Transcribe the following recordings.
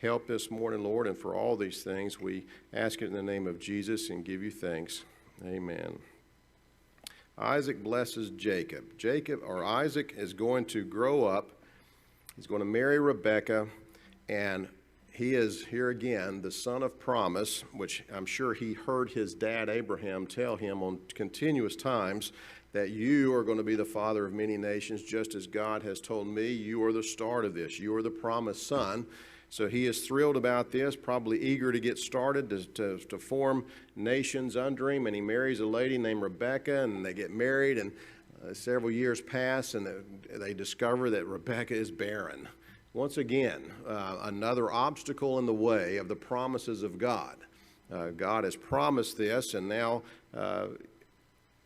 help this morning, Lord, and for all these things, we ask it in the name of Jesus and give you thanks. Amen. Isaac blesses Jacob. Isaac is going to grow up. He's going to marry Rebekah, and he is, here again, the son of promise, which I'm sure he heard his dad Abraham tell him on continuous times, that you are going to be the father of many nations, just as God has told me. You are the start of this. You are the promised son. So he is thrilled about this, probably eager to get started to form nations under him. And he marries a lady named Rebekah, and they get married, and several years pass, and they discover that Rebekah is barren. Once again, another obstacle in the way of the promises of God. God has promised this, and now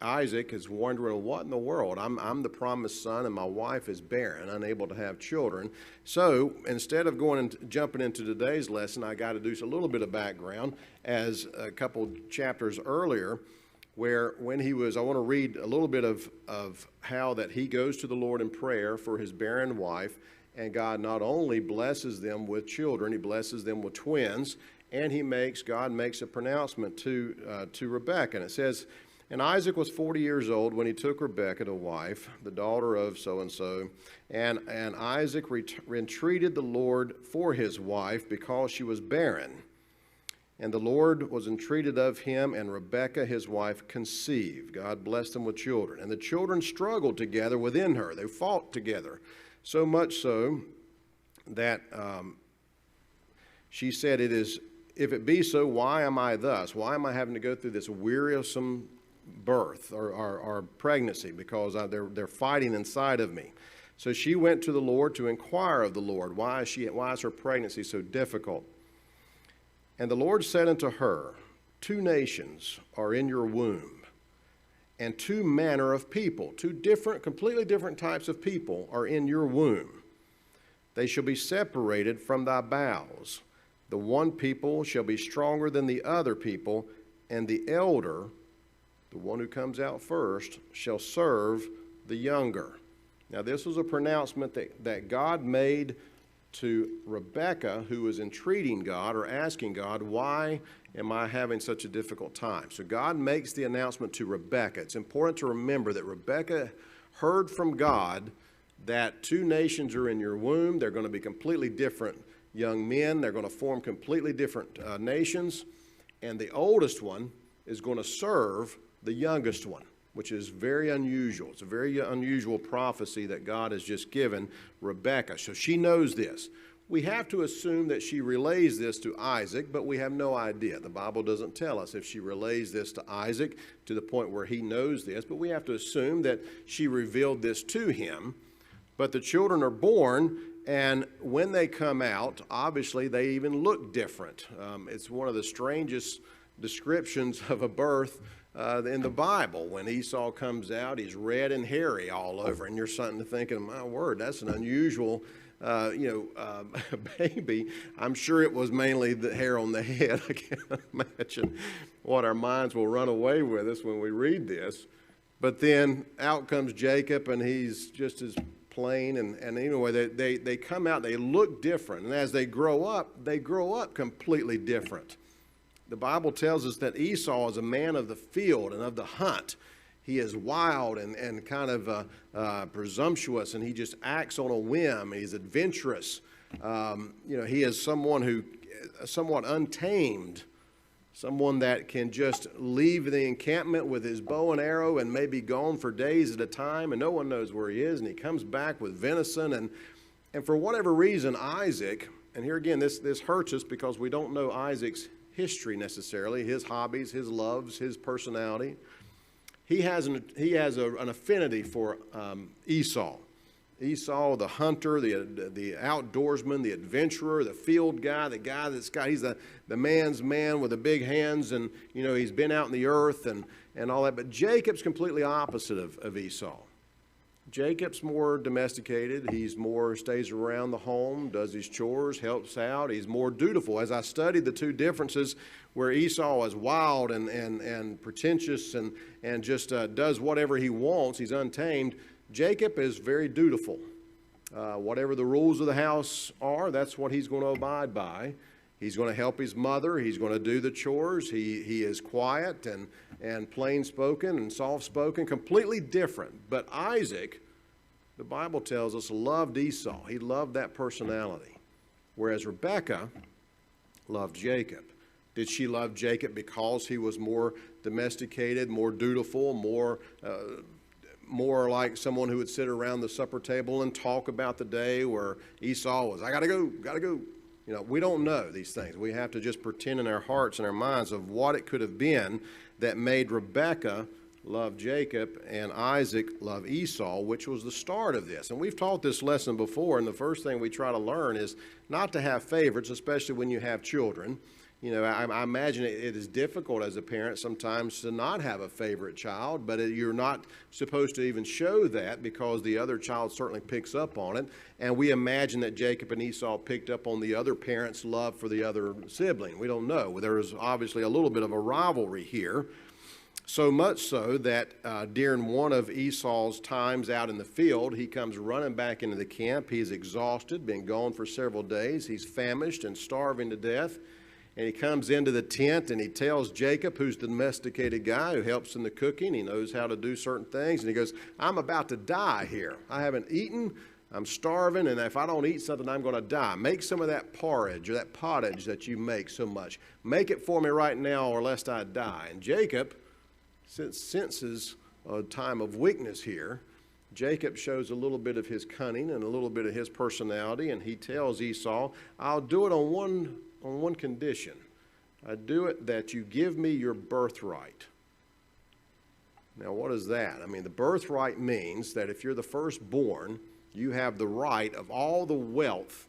Isaac is wondering, what in the world? I'm the promised son, and my wife is barren, unable to have children. So instead of going and jumping into today's lesson, I got to do a little bit of background. As a couple chapters earlier, where when he was, I want to read a little bit of how that he goes to the Lord in prayer for his barren wife, and God not only blesses them with children, he blesses them with twins, and God makes a pronouncement to Rebekah. And it says, and Isaac was 40 years old when he took Rebekah to wife, the daughter of so-and-so. And Isaac entreated the Lord for his wife because she was barren. And the Lord was entreated of him, and Rebekah, his wife, conceived. God blessed them with children. And the children struggled together within her. They fought together. So much so that she said, if it be so, why am I thus? Why am I having to go through this wearisome birth or pregnancy, because they're fighting inside of me? So she went to the Lord to inquire of the Lord, why is her pregnancy so difficult? And the Lord said unto her, 2 nations are in your womb, and 2 manner of people, 2 completely different types of people are in your womb. They shall be separated from thy bowels. The one people shall be stronger than the other people, and the elder, the one who comes out first, shall serve the younger. Now, this was a pronouncement that God made to Rebekah, who was entreating God or asking God, why am I having such a difficult time? So God makes the announcement to Rebekah. It's important to remember that Rebekah heard from God that 2 nations are in your womb. They're going to be completely different young men. They're going to form completely different nations. And the oldest one is going to serve the youngest one, which is very unusual. It's a very unusual prophecy that God has just given Rebekah. So she knows this. We have to assume that she relays this to Isaac, but we have no idea. The Bible doesn't tell us if she relays this to Isaac to the point where he knows this, but we have to assume that she revealed this to him. But the children are born, and when they come out, obviously they even look different. It's one of the strangest descriptions of a birth in the Bible. When Esau comes out, he's red and hairy all over, and you're something to thinking, my word, that's an unusual baby. I'm sure it was mainly the hair on the head. I can't imagine what our minds will run away with us when we read this. But then out comes Jacob, and he's just as plain. And anyway, they come out, they look different. And as they grow up completely different. The Bible tells us that Esau is a man of the field and of the hunt. He is wild and kind of presumptuous, and he just acts on a whim. He's adventurous. He is someone who somewhat untamed, someone that can just leave the encampment with his bow and arrow and may be gone for days at a time, and no one knows where he is, and he comes back with venison. And for whatever reason, Isaac, and here again, this hurts us because we don't know Isaac's history necessarily, his hobbies, his loves, his personality. He has an affinity for Esau. Esau, the hunter, the outdoorsman, the adventurer, the field guy, he's the man's man with the big hands, and he's been out in the earth and all that. But Jacob's completely opposite of Esau. Jacob's more domesticated. He's more stays around the home, does his chores, helps out. He's more dutiful. As I studied the 2 differences, where Esau is wild and pretentious and just does whatever he wants, he's untamed. Jacob is very dutiful. Whatever the rules of the house are, that's what he's going to abide by. He's going to help his mother. He's going to do the chores. He is quiet and plain-spoken and soft-spoken, completely different. But Isaac, the Bible tells us, loved Esau. He loved that personality, whereas Rebekah loved Jacob. Did she love Jacob because he was more domesticated, more dutiful, more like someone who would sit around the supper table and talk about the day, where Esau was, I gotta go. You know, we don't know these things. We have to just pretend in our hearts and our minds of what it could have been that made Rebekah love Jacob and Isaac love Esau, which was the start of this. And we've taught this lesson before, and the first thing we try to learn is not to have favorites, especially when you have children. You know, I imagine it is difficult as a parent sometimes to not have a favorite child, but you're not supposed to even show that, because the other child certainly picks up on it. And we imagine that Jacob and Esau picked up on the other parent's love for the other sibling. We don't know. There is obviously a little bit of a rivalry here. So much so that during one of Esau's times out in the field, he comes running back into the camp. He's exhausted, been gone for several days. He's famished and starving to death. And he comes into the tent and he tells Jacob, who's the domesticated guy who helps in the cooking, he knows how to do certain things, and he goes, I'm about to die here. I haven't eaten, I'm starving, and if I don't eat something, I'm going to die. Make some of that porridge or that pottage that you make so much. Make it for me right now, or lest I die. And Jacob senses a time of weakness here. Jacob shows a little bit of his cunning and a little bit of his personality, and he tells Esau, I'll do it on one condition. I do it that you give me your birthright. Now, what is that? I mean, the birthright means that if you're the firstborn, you have the right of all the wealth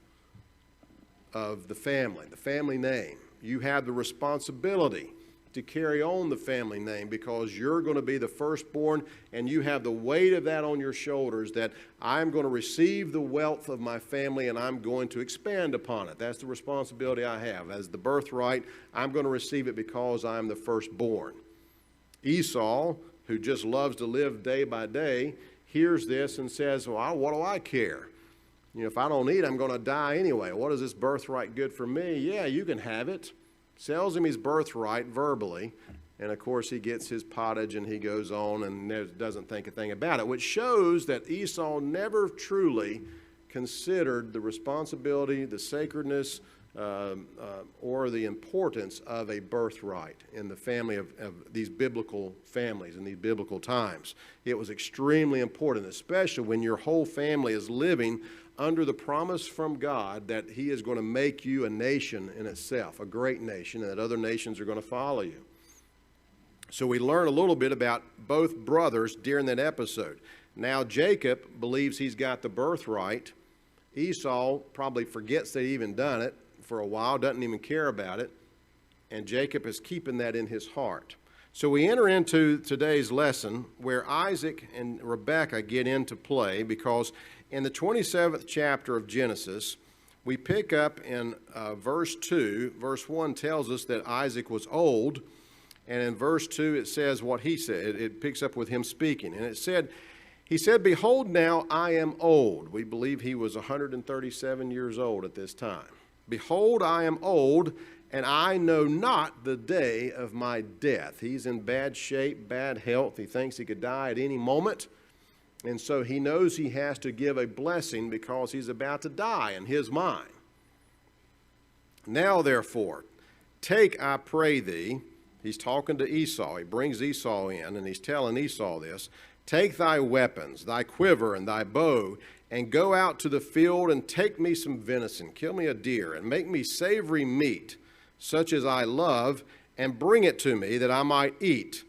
of the family name. You have the responsibility to carry on the family name, because you're going to be the firstborn, and you have the weight of that on your shoulders, that I'm going to receive the wealth of my family and I'm going to expand upon it. That's the responsibility I have. As the birthright, I'm going to receive it because I'm the firstborn. Esau, who just loves to live day by day, hears this and says, well, what do I care? You know, if I don't eat, I'm going to die anyway. What is this birthright good for me? Yeah, you can have it. Sells him his birthright verbally, and of course he gets his pottage and he goes on and doesn't think a thing about it, which shows that Esau never truly considered the responsibility, the sacredness, or the importance of a birthright in the family of these biblical families in these biblical times. It was extremely important, especially when your whole family is living under the promise from God that he is going to make you a nation in itself, a great nation, and that other nations are going to follow you. So we learn a little bit about both brothers during that episode. Now Jacob believes he's got the birthright. Esau probably forgets that he even done it for a while, doesn't even care about it, and Jacob is keeping that in his heart. So we enter into today's lesson where Isaac and Rebekah get into play, because in the 27th chapter of Genesis, we pick up in verse 2. Verse 1 tells us that Isaac was old, and in verse 2 it says what he said. It picks up with him speaking, and he said, behold, now I am old. We believe he was 137 years old at this time. Behold, I am old, and I know not the day of my death. He's in bad shape, bad health. He thinks he could die at any moment. And so he knows he has to give a blessing because he's about to die in his mind. Now, therefore, take, I pray thee, he's talking to Esau. He brings Esau in, and he's telling Esau this, take thy weapons, thy quiver and thy bow, and go out to the field and take me some venison, kill me a deer, and make me savory meat, such as I love, and bring it to me that I might eat,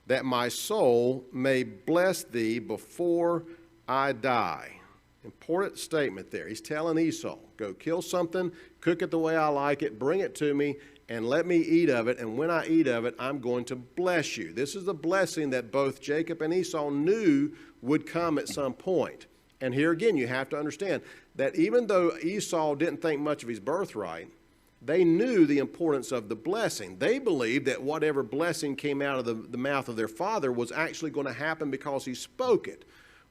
that my soul may bless thee before I die. Important statement there. He's telling Esau, go kill something, cook it the way I like it, bring it to me, and let me eat of it, and when I eat of it, I'm going to bless you. This is the blessing that both Jacob and Esau knew would come at some point. And here again, you have to understand that even though Esau didn't think much of his birthright, they knew the importance of the blessing. They believed that whatever blessing came out of the mouth of their father was actually going to happen because he spoke it.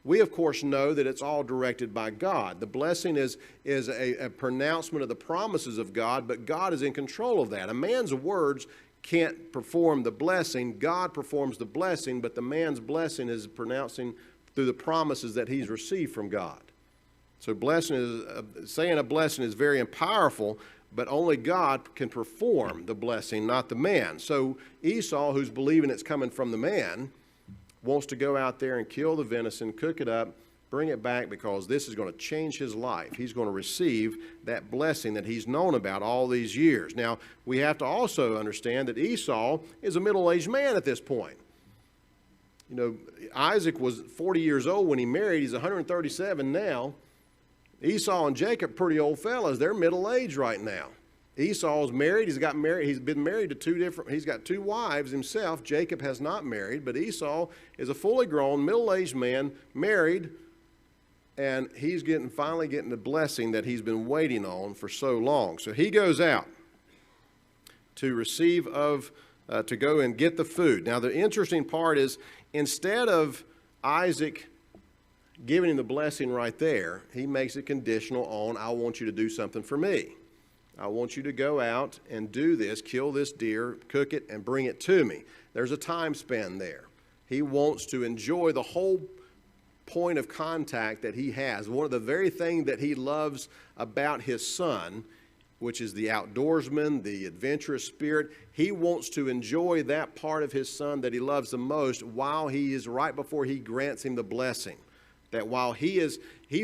We, of course, know that it's all directed by God. The blessing is a pronouncement of the promises of God, but God is in control of that. A man's words can't perform the blessing. God performs the blessing, but the man's blessing is pronouncing through the promises that he's received from God. So saying a blessing is very powerful, but only God can perform the blessing, not the man. So Esau, who's believing it's coming from the man, wants to go out there and kill the venison, cook it up, bring it back, because this is going to change his life. He's going to receive that blessing that he's known about all these years. Now, we have to also understand that Esau is a middle-aged man at this point. You know, Isaac was 40 years old when he married. He's 137 now. Esau and Jacob, pretty old fellas. They're middle-aged right now. Esau's married. He's been married to he's got two wives himself. Jacob has not married, but Esau is a fully grown, middle-aged man, married, and he's finally getting the blessing that he's been waiting on for so long. So he goes out to to go and get the food. Now, the interesting part is, instead of Isaac giving him the blessing right there, he makes it conditional on, I want you to do something for me. I want you to go out and do this, kill this deer, cook it, and bring it to me. There's a time span there. He wants to enjoy the whole point of contact that he has. One of the very things that he loves about his son, which is the outdoorsman, the adventurous spirit, he wants to enjoy that part of his son that he loves the most while he is right before he grants him the blessing. That while he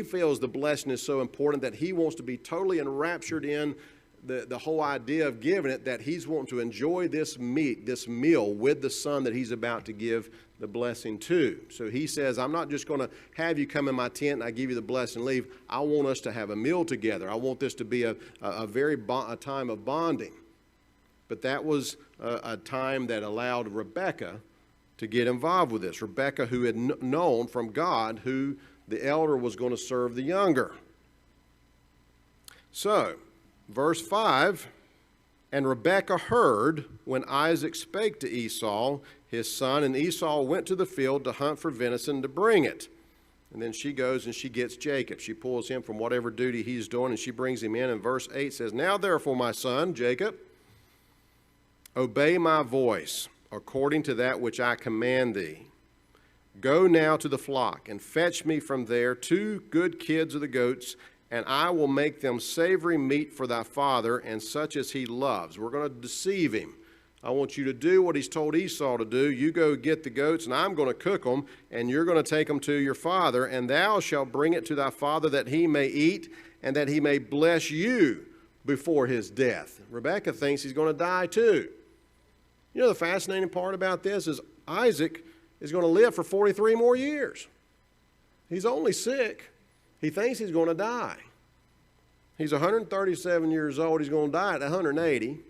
feels the blessing is so important that he wants to be totally enraptured in the whole idea of giving it, that he's wanting to enjoy this meal with the son that he's about to give the blessing to. So he says, I'm not just going to have you come in my tent and I give you the blessing and leave. I want us to have a meal together. I want this to be a time of bonding. But that was a time that allowed Rebekah to get involved with this. Rebekah, who had known from God who the elder was going to serve the younger. So, verse 5, and Rebekah heard when Isaac spake to Esau, his son, and Esau went to the field to hunt for venison to bring it. And then she goes and she gets Jacob. She pulls him from whatever duty he's doing, and she brings him in. And verse 8 says, now therefore, my son, Jacob, obey my voice according to that which I command thee. Go now to the flock and fetch me from there 2 good kids of the goats, and I will make them savory meat for thy father, and such as he loves. We're going to deceive him. I want you to do what he's told Esau to do. You go get the goats, and I'm going to cook them, and you're going to take them to your father, and thou shalt bring it to thy father that he may eat, and that he may bless you before his death. Rebekah thinks he's going to die too. You know, the fascinating part about this is Isaac is going to live for 43 more years. He's only sick. He thinks he's going to die. He's 137 years old. He's going to die at 180.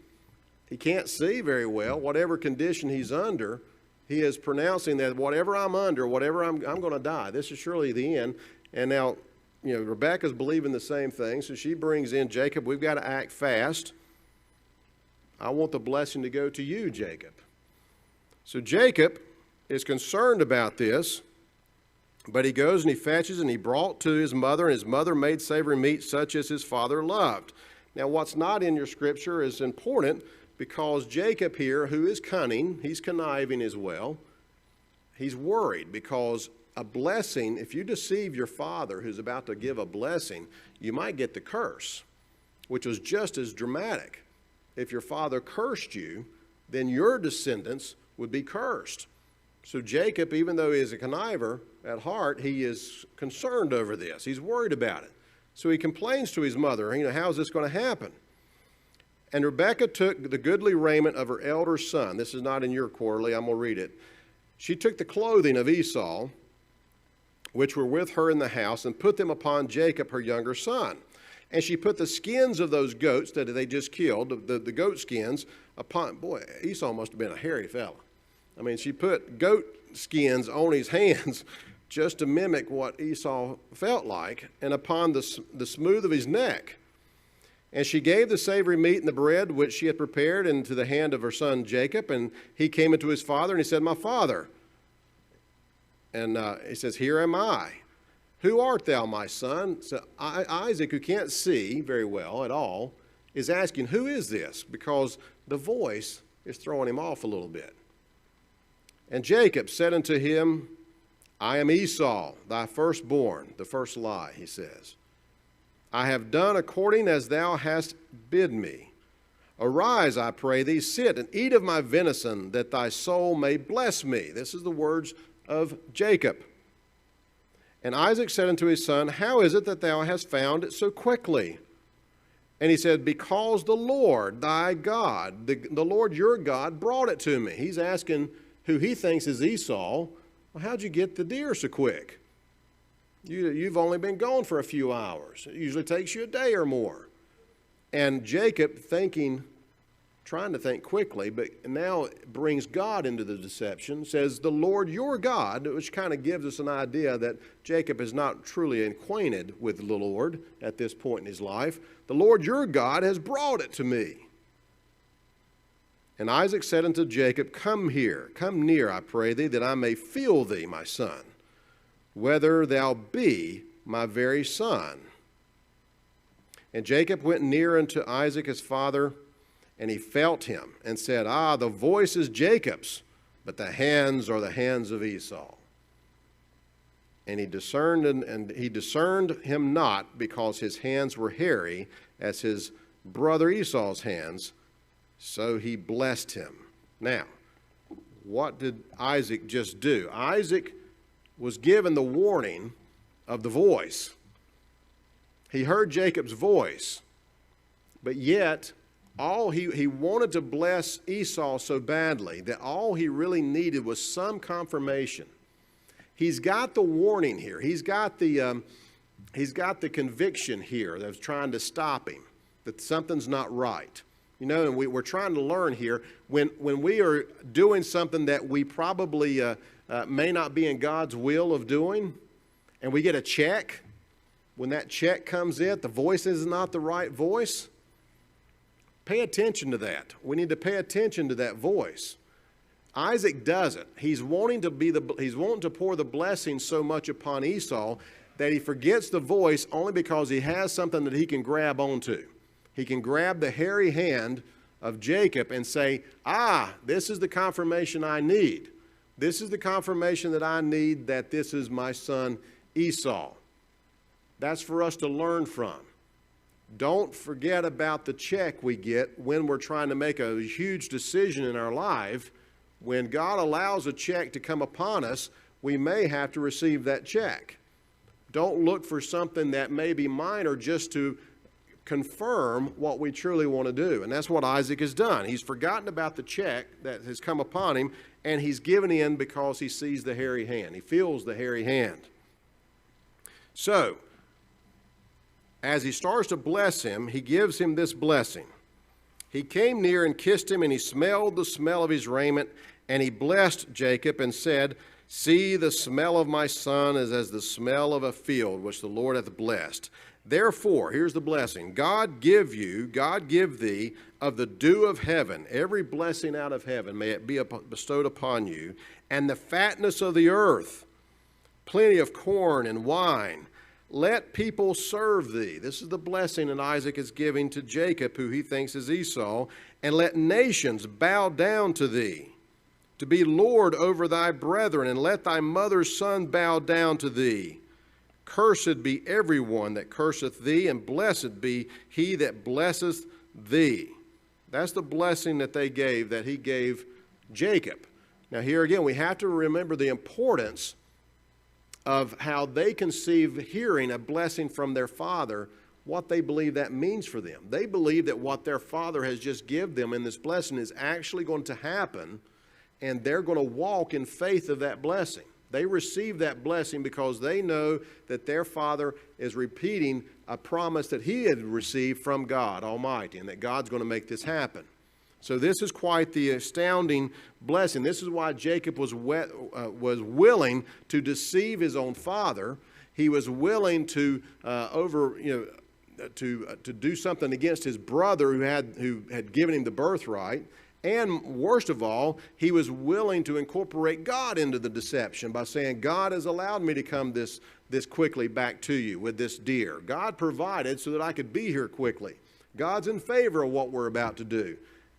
He can't see very well. Whatever condition he's under, he is pronouncing that whatever I'm under, whatever I'm going to die. This is surely the end. And now, you know, Rebekah's believing the same thing, so she brings in Jacob. We've got to act fast. I want the blessing to go to you, Jacob. So Jacob is concerned about this. But he goes and he fetches and he brought to his mother, and his mother made savory meat such as his father loved. Now, what's not in your scripture is important, because Jacob here, who is cunning, he's conniving as well, he's worried because a blessing, if you deceive your father who's about to give a blessing, you might get the curse, which was just as dramatic. If your father cursed you, then your descendants would be cursed. So Jacob, even though he is a conniver at heart, he is concerned over this. He's worried about it. So he complains to his mother, you know, how's this going to happen? And Rebekah took the goodly raiment of her elder son. This is not in your quarterly. I'm going to read it. She took the clothing of Esau, which were with her in the house, and put them upon Jacob, her younger son. And she put the skins of those goats that they just killed, the goat skins, upon, boy, Esau must have been a hairy fella. I mean, she put goat skins on his hands just to mimic what Esau felt like, and upon the smooth of his neck. And she gave the savory meat and the bread which she had prepared into the hand of her son Jacob, and he came into his father, and he said, my father. And he says, here am I. Who art thou, my son? So Isaac, who can't see very well at all, is asking, who is this? Because the voice is throwing him off a little bit. And Jacob said unto him, I am Esau, thy firstborn. The first lie, he says. I have done according as thou hast bid me. Arise, I pray thee, sit and eat of my venison, that thy soul may bless me. This is the words of Jacob. And Isaac said unto his son, how is it that thou hast found it so quickly? And he said, because the Lord thy God, the Lord your God, brought it to me. He's asking who he thinks is Esau. Well, how'd you get the deer so quick? You've only been gone for a few hours. It usually takes you a day or more. And Jacob, trying to think quickly, but now brings God into the deception, says, the Lord your God, which kind of gives us an idea that Jacob is not truly acquainted with the Lord at this point in his life. The Lord your God has brought it to me. And Isaac said unto Jacob, come here, come near, I pray thee, that I may feel thee, my son, whether thou be my very son. And Jacob went near unto Isaac his father, and he felt him, and said, the voice is Jacob's, but the hands are the hands of Esau. And he discerned him not, because his hands were hairy, as his brother Esau's hands. So he blessed him. Now, what did Isaac just do? Isaac was given the warning of the voice. He heard Jacob's voice, but yet he wanted to bless Esau so badly that all he really needed was some confirmation. He's got the warning here. He's got the conviction here that's trying to stop him, that something's not right. You know, and we're trying to learn here, when we are doing something that we probably may not be in God's will of doing, and we get a check, when that check comes in, the voice is not the right voice. Pay attention to that. We need to pay attention to that voice. Isaac doesn't. He's wanting to pour the blessing so much upon Esau that he forgets the voice only because he has something that he can grab onto. He can grab the hairy hand of Jacob and say, this is the confirmation I need. This is the confirmation that I need that this is my son Esau. That's for us to learn from. Don't forget about the check we get when we're trying to make a huge decision in our life. When God allows a check to come upon us, we may have to receive that check. Don't look for something that may be minor just to confirm what we truly want to do. And that's what Isaac has done. He's forgotten about the check that has come upon him, and he's given in because he sees the hairy hand. He feels the hairy hand. So, as he starts to bless him, he gives him this blessing. He came near and kissed him, and he smelled the smell of his raiment, and he blessed Jacob and said, see, the smell of my son is as the smell of a field which the Lord hath blessed. Therefore, here's the blessing. God give thee of the dew of heaven, every blessing out of heaven, may it be bestowed upon you, and the fatness of the earth, plenty of corn and wine. Let people serve thee. This is the blessing that Isaac is giving to Jacob, who he thinks is Esau. And let nations bow down to thee, to be Lord over thy brethren, and let thy mother's son bow down to thee. Cursed be everyone that curseth thee, and blessed be he that blesseth thee. That's the blessing that he gave Jacob. Now here again, we have to remember the importance of how they conceive hearing a blessing from their father, what they believe that means for them. They believe that what their father has just given them in this blessing is actually going to happen, and they're going to walk in faith of that blessing. They receive that blessing because they know that their father is repeating a promise that he had received from God Almighty, and that God's going to make this happen. So this is quite the astounding blessing. This is why Jacob was willing to deceive his own father. He was willing to to do something against his brother who had given him the birthright, And worst of all, he was willing to incorporate God into the deception by saying, God has allowed me to come this quickly back to you with this deer. God provided so that I could be here quickly. God's in favor of what we're about to do.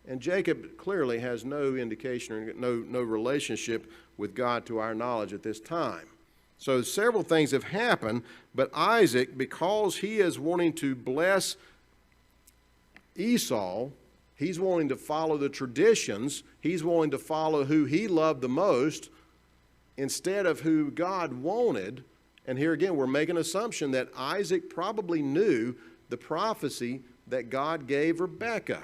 And Jacob clearly has no indication or no relationship with God to our knowledge at this time. So several things have happened, but Isaac, because he is wanting to bless Esau, he's wanting to follow the traditions, he's wanting to follow who he loved the most instead of who God wanted. And here again, we're making an assumption that Isaac probably knew the prophecy that God gave Rebekah,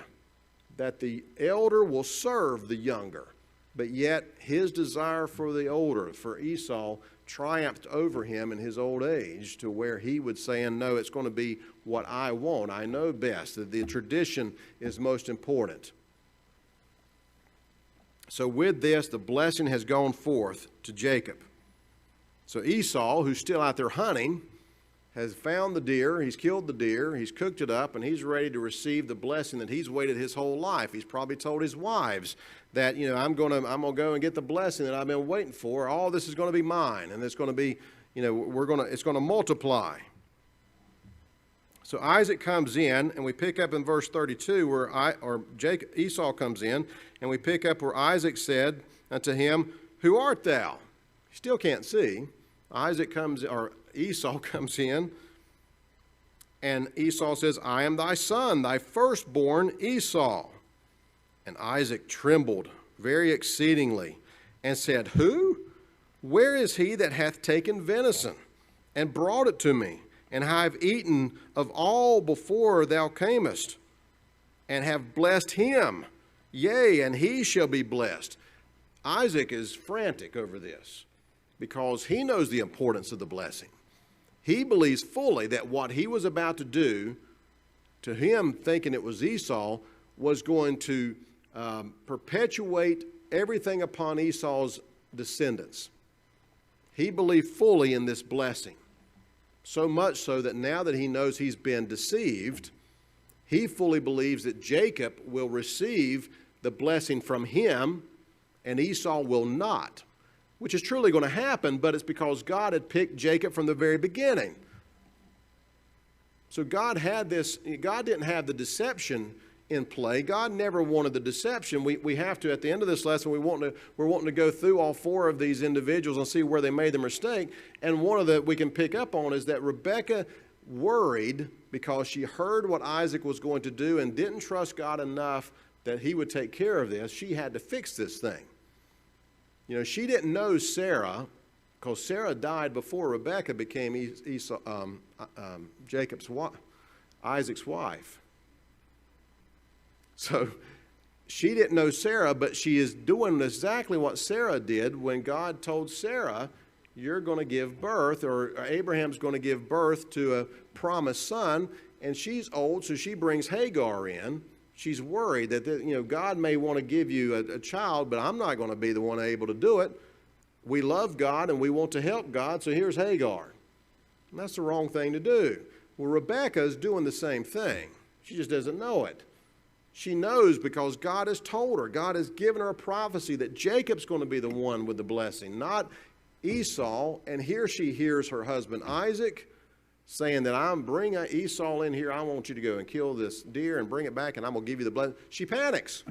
that the elder will serve the younger. But yet his desire for the older, for Esau, triumphed over him in his old age to where he would say, no, it's going to be what I want. I know best, that the tradition is most important. So with this, the blessing has gone forth to Jacob. So Esau, who's still out there hunting, has found the deer, he's killed the deer, he's cooked it up, and he's ready to receive the blessing that he's waited his whole life. He's probably told his wives that, I'm going to go and get the blessing that I've been waiting for. All this is going to be mine, and it's going to be, it's going to multiply. So Isaac comes in, and we pick up in verse 32 where Esau comes in, and we pick up where Isaac said unto him, "Who art thou?" He still can't see. Esau comes in, and Esau says, "I am thy son, thy firstborn Esau." And Isaac trembled very exceedingly and said, "Who? Where is he that hath taken venison and brought it to me? And I have eaten of all before thou camest, and have blessed him. Yea, and he shall be blessed." Isaac is frantic over this because he knows the importance of the blessing. He believes fully that what he was about to do, to him thinking it was Esau, was going to perpetuate everything upon Esau's descendants. He believed fully in this blessing, so much so that now that he knows he's been deceived, he fully believes that Jacob will receive the blessing from him and Esau will not, which is truly going to happen, but it's because God had picked Jacob from the very beginning. So God didn't have the deception in play. God never wanted the deception. We have to, at the end of this lesson, we're wanting to go through all four of these individuals and see where they made the mistake. And one of the we can pick up on is that Rebekah worried because she heard what Isaac was going to do and didn't trust God enough that he would take care of this. She had to fix this thing. She didn't know Sarah because Sarah died before Rebekah became Isaac's wife. So she didn't know Sarah, but she is doing exactly what Sarah did when God told Sarah, you're going to give birth, or Abraham's going to give birth to a promised son, and she's old, so she brings Hagar in. She's worried that God may want to give you a child, but I'm not going to be the one able to do it. We love God and we want to help God, so here's Hagar. And that's the wrong thing to do. Well, Rebekah is doing the same thing. She just doesn't know it. She knows because God has told her. God has given her a prophecy that Jacob's going to be the one with the blessing, not Esau. And here she hears her husband Isaac saying that I'm bringing Esau in here. I want you to go and kill this deer and bring it back, and I'm going to give you the blessing. She panics.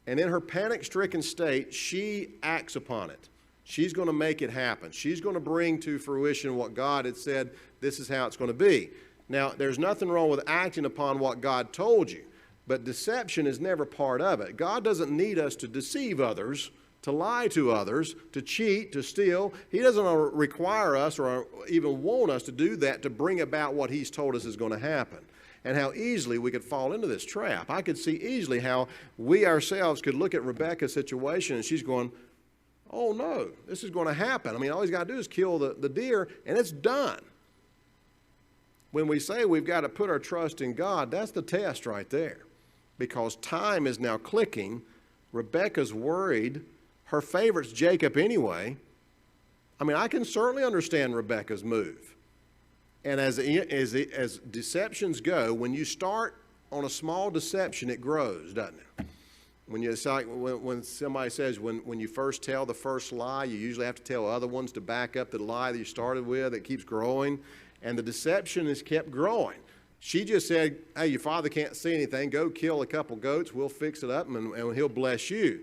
And in her panic-stricken state, she acts upon it. She's going to make it happen. She's going to bring to fruition what God had said, this is how it's going to be. Now, there's nothing wrong with acting upon what God told you, but deception is never part of it. God doesn't need us to deceive others, to lie to others, to cheat, to steal. He doesn't require us or even want us to do that to bring about what he's told us is going to happen. And how easily we could fall into this trap. I could see easily how we ourselves could look at Rebekah's situation and she's going, oh no, this is going to happen. I mean, all he's got to do is kill the deer and it's done. When we say we've got to put our trust in God, that's the test right there. Because time is now clicking. Rebekah's worried. Her favorite's Jacob anyway. I mean, I can certainly understand Rebekah's move. And as deceptions go, when you start on a small deception, it grows, doesn't it? It's like when somebody says when you first tell the first lie, you usually have to tell other ones to back up the lie that you started with. It keeps growing, and the deception has kept growing. She just said, hey, your father can't see anything. Go kill a couple goats. We'll fix it up, and he'll bless you.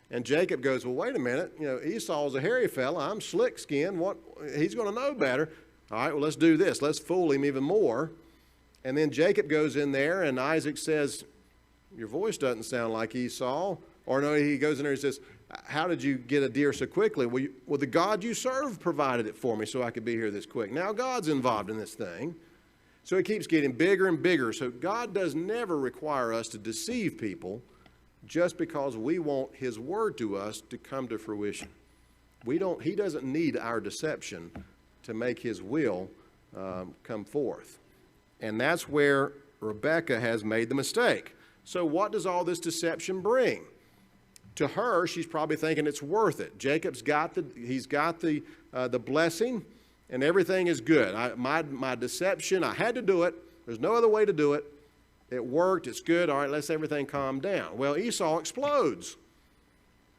And Jacob goes, well, wait a minute. Esau's a hairy fella. I'm slick-skinned. He's going to know better. All right, well, let's do this. Let's fool him even more. And then Jacob goes in there, and Isaac says, your voice doesn't sound like Esau. Or no, he goes in there and says, how did you get a deer so quickly? Well, the God you serve provided it for me so I could be here this quick. Now God's involved in this thing. So it keeps getting bigger and bigger. So God does never require us to deceive people just because we want his word to us to come to fruition. He doesn't need our deception to make his will come forth. And that's where Rebekah has made the mistake. So what does all this deception bring? To her, she's probably thinking it's worth it. Jacob's got the blessing, and everything is good. My deception, I had to do it. There's no other way to do it. It worked. It's good. All right, let's everything calm down. Well, Esau explodes.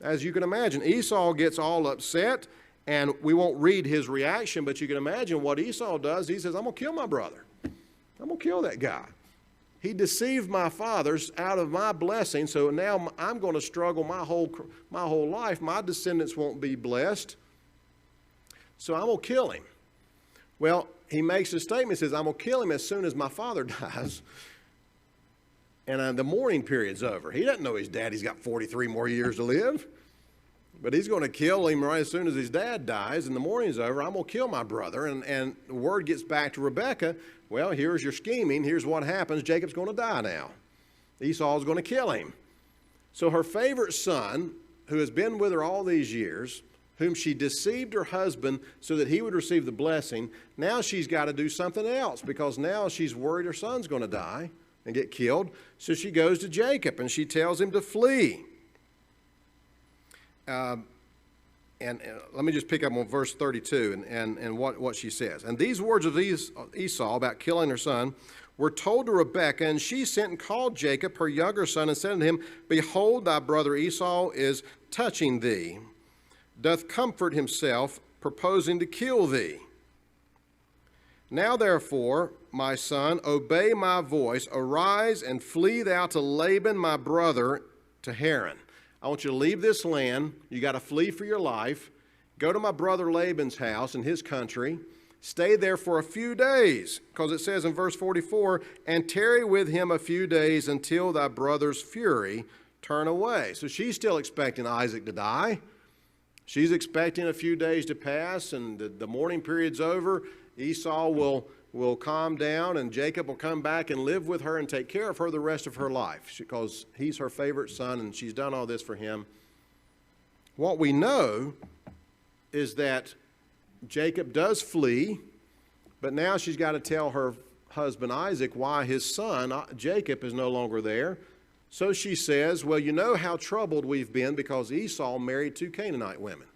As you can imagine, Esau gets all upset, and we won't read his reaction, but you can imagine what Esau does. He says, I'm going to kill my brother. I'm going to kill that guy. He deceived my fathers out of my blessing, so now I'm going to struggle my whole life. My descendants won't be blessed, so I'm going to kill him. Well, he makes a statement, says, I'm going to kill him as soon as my father dies, and the mourning period's over. He doesn't know his daddy's got 43 more years to live, but he's going to kill him right as soon as his dad dies, and the mourning's over. I'm going to kill my brother, and the word gets back to Rebekah. Well, here's your scheming. Here's what happens. Jacob's going to die now. Esau's going to kill him. So her favorite son, who has been with her all these years, whom she deceived her husband so that he would receive the blessing, now she's got to do something else because now she's worried her son's going to die and get killed. So she goes to Jacob and she tells him to flee. And let me just pick up on verse 32 and what she says. And these words of Esau about killing her son were told to Rebekah, and she sent and called Jacob, her younger son, and said to him, behold, thy brother Esau is touching thee, doth comfort himself, purposing to kill thee. Now therefore, my son, obey my voice, arise and flee thou to Laban my brother, to Haran. I want you to leave this land. You got to flee for your life. Go to my brother Laban's house in his country. Stay there for a few days, because it says in verse 44, and tarry with him a few days until thy brother's fury turn away. So she's still expecting Isaac to die. She's expecting a few days to pass, and the mourning period's over. Esau will calm down, and Jacob will come back and live with her and take care of her the rest of her life because he's her favorite son and she's done all this for him. What we know is that Jacob does flee, but now she's got to tell her husband Isaac why his son Jacob is no longer there. So she says, well, you know how troubled we've been because Esau married 2 Canaanite women,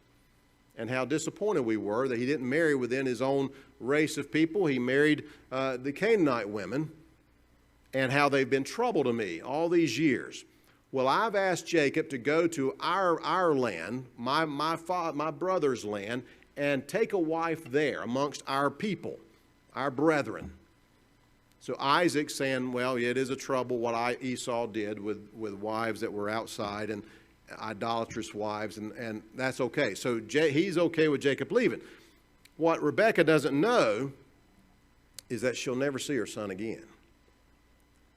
and how disappointed we were that he didn't marry within his own race of people. He married the Canaanite women, and how they've been trouble to me all these years. Well, I've asked Jacob to go to our land, my brother's land, and take a wife there amongst our people, our brethren. So Isaac's saying, well, it is a trouble what Esau did with wives that were outside and idolatrous wives, and that's okay. So he's okay with Jacob leaving. What Rebekah doesn't know is that she'll never see her son again.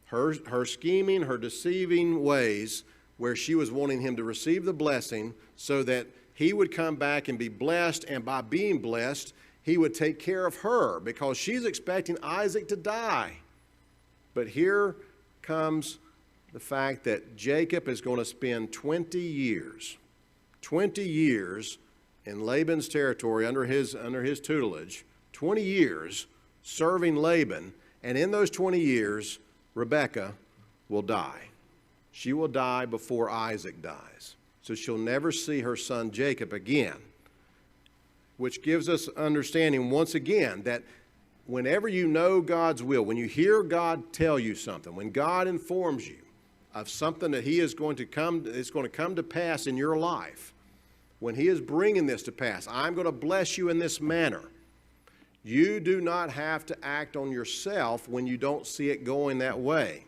Her scheming, her deceiving ways where she was wanting him to receive the blessing so that he would come back and be blessed, and by being blessed, he would take care of her because she's expecting Isaac to die. But here comes the fact that Jacob is going to spend 20 years in Laban's territory under his tutelage, 20 years serving Laban, and in those 20 years, Rebekah will die. She will die before Isaac dies. So she'll never see her son Jacob again, which gives us understanding once again that whenever you know God's will, when you hear God tell you something, when God informs you, of something that it's going to come to pass in your life, when he is bringing this to pass, I'm going to bless you in this manner. You do not have to act on yourself when you don't see it going that way.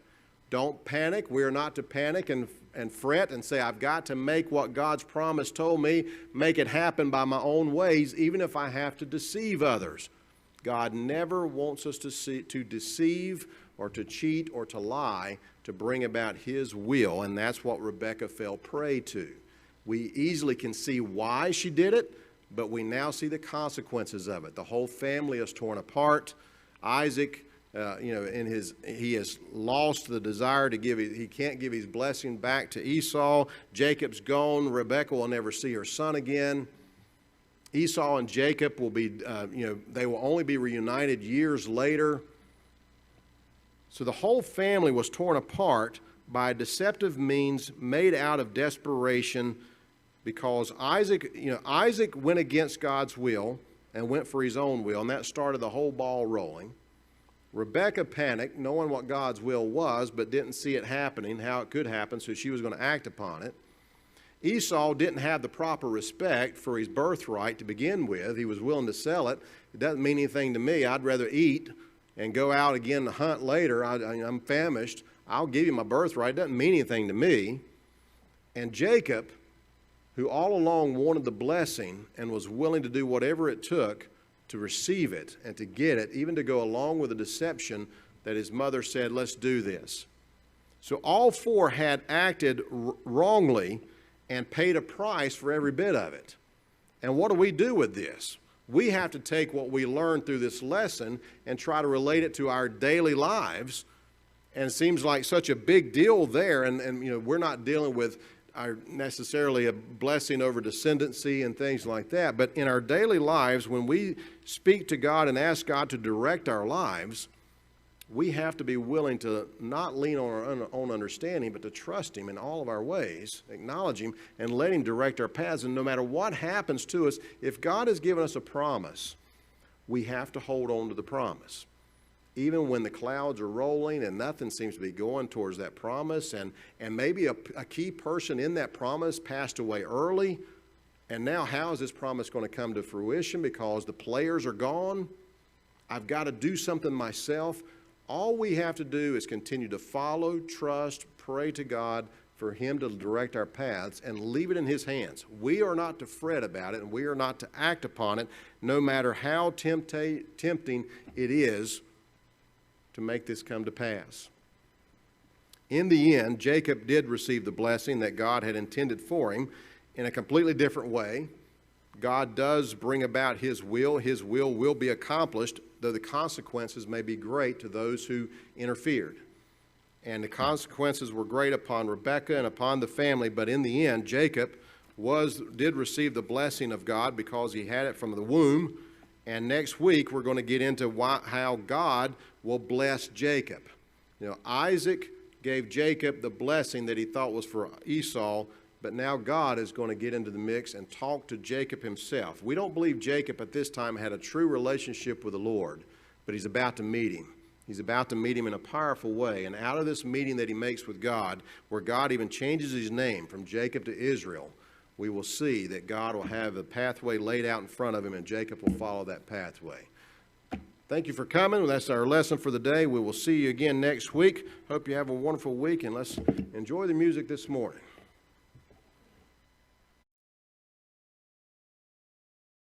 Don't panic. We are not to panic and fret and say, I've got to make what God's promise told me, make it happen by my own ways, even if I have to deceive others. God never wants us to deceive or to cheat or to lie to bring about his will, and that's what Rebekah fell prey to. We easily can see why she did it, but we now see the consequences of it. The whole family is torn apart. Isaac, he has lost the desire to give. He can't give his blessing back to Esau. Jacob's gone. Rebekah will never see her son again. Esau and Jacob will be, they will only be reunited years later. So the whole family was torn apart by deceptive means made out of desperation, because Isaac went against God's will and went for his own will, and that started the whole ball rolling. Rebekah panicked, knowing what God's will was, but didn't see it happening, how it could happen, so she was going to act upon it. Esau didn't have the proper respect for his birthright to begin with. He was willing to sell it. It doesn't mean anything to me. I'd rather eat and go out again to hunt later. I'm famished. I'll give you my birthright. It doesn't mean anything to me. And Jacob, who all along wanted the blessing and was willing to do whatever it took to receive it and to get it, even to go along with the deception that his mother said, let's do this. So all four had acted wrongly and paid a price for every bit of it. And what do we do with this? We have to take what we learned through this lesson and try to relate it to our daily lives. And it seems like such a big deal there. And we're not dealing with necessarily a blessing over descendancy and things like that. But in our daily lives, when we speak to God and ask God to direct our lives, we have to be willing to not lean on our own understanding, but to trust him in all of our ways, acknowledge him, and let him direct our paths. And no matter what happens to us, if God has given us a promise, we have to hold on to the promise. Even when the clouds are rolling and nothing seems to be going towards that promise, and maybe a key person in that promise passed away early, and now how is this promise going to come to fruition because the players are gone? I've got to do something myself. All we have to do is continue to follow, trust, pray to God for him to direct our paths and leave it in his hands. We are not to fret about it, and we are not to act upon it, no matter how tempting it is to make this come to pass. In the end, Jacob did receive the blessing that God had intended for him in a completely different way. God does bring about his will. His will be accomplished, though the consequences may be great to those who interfered. And the consequences were great upon Rebekah and upon the family, but in the end, Jacob did receive the blessing of God because he had it from the womb. And next week, we're going to get into how God will bless Jacob. Isaac gave Jacob the blessing that he thought was for Esau, but now God is going to get into the mix and talk to Jacob himself. We don't believe Jacob at this time had a true relationship with the Lord, but he's about to meet him. He's about to meet him in a powerful way. And out of this meeting that he makes with God, where God even changes his name from Jacob to Israel, we will see that God will have a pathway laid out in front of him, and Jacob will follow that pathway. Thank you for coming. That's our lesson for the day. We will see you again next week. Hope you have a wonderful week, and let's enjoy the music this morning.